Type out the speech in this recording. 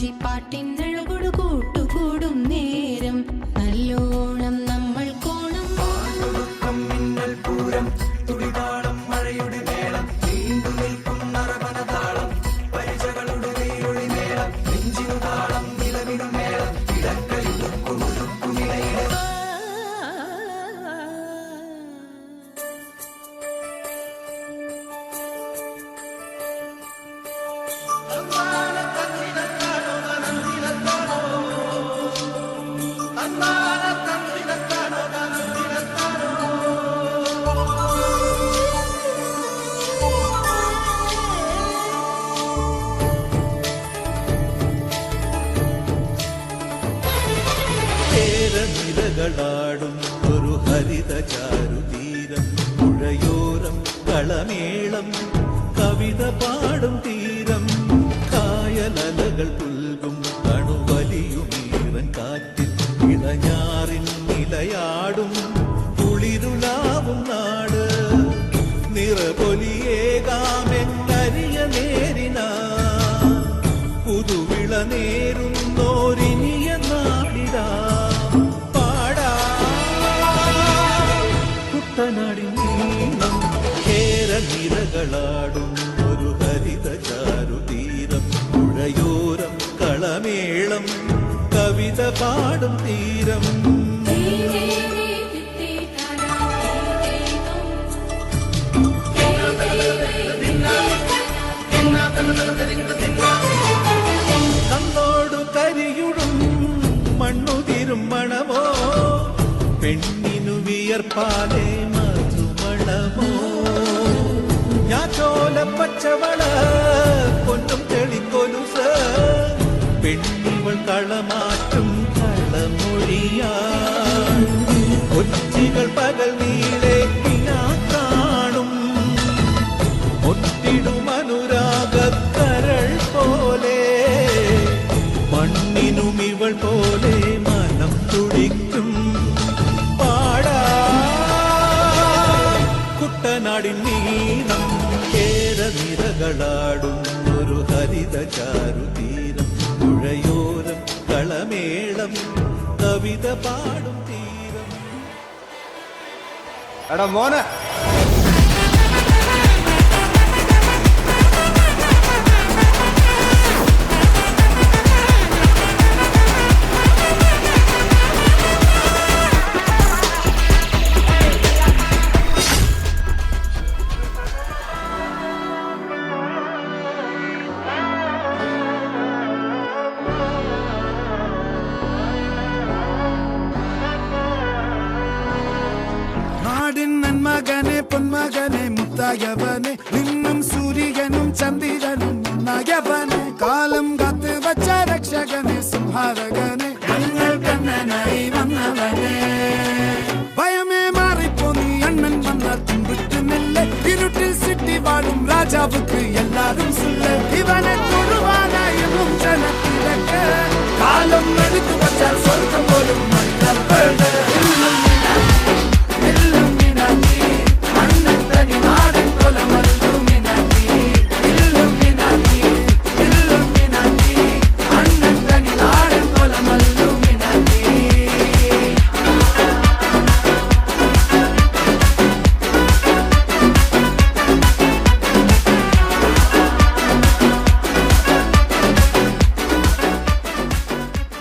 വഞ്ചിപ്പാട്ടിൻ നിഴകൊടു കൂട്ടുകൂടും നേരം നല്ലോണം നമ്മൾ കോണം മിന്നൽ പൂരം തുടിതാളം മഴയുടെ മേളം നീണ്ടു നിൽക്കും നറവനതാളം പരിചകളുടെ വെയിലൊളി മേളം നെഞ്ചിനു താളം നിലവിടും മേളം ഇടക്കയുടുക്കുമിടയിലെ നിരകളാടും ഒരു ഹരിത ചാരുതീരം പുഴയോരം കളമേളം കവിത പാടും തീരം കായലലകൾ പുൽകും കണുവലിയുമീറൻ കാറ്റിൽ ഇളഞ്ഞാറിൻ നിലയാടും കുളിരുലാവും നാട് നിറപൊലിയേകാമെന്നരിയ നേരിന പുതുവിള നേരുന്നോരിനിയ നാടിടാ കുട്ടനാടിനീളം കേരനിരകളാടും ഒരു ഹരിത ചാരുതീരം പുഴയോരം കളമേളം കവിത പാടും തീരം കണ്ണോടു കരിയുടും മണ്ണുതിരും മണമോ പെണ്ണിനു വിയർപ്പാലേ മധുമണമോ ഞാൻ ചോല പച്ചവള പൊന്നും തെളിക്കൊലുസ പെണ്ണിവൾ കളമാറ്റും കളമൊഴിയാ കൊച്ചികൾ പകൽ നീളെ കാണും ഒട്ടിടും അനുരാഗക്കരൾ പോലെ മണ്ണിനും ഇവൾ പോലെ മനം തുടിക്കും കുട്ടനാടിൻ നീളം കേരനിരകളാടും ഒരു ഹരിത ചാരുതീരം പുഴയോരം കളമേളം കവിത പാടും തീരം. എടാ മോനെ മകനെ പൊന്മകനെ മുത്തായവനെ നിന്നും സൂര്യനും ചന്ദ്രനും ഒന്നായവനെ കാലം കാത്ത് വച്ച രക്ഷകനെ സംഹാരകനെ ഞങ്ങൾ കണ്ണനായി വന്നവനെ ഭയമേ മാറിപ്പോ നീ അണ്ണൻ വന്ന തുമ്പിട്ടുന്നില്ലേ ഇരുട്ടിൽ സിറ്റി വാഴും രാജാവുക്ക്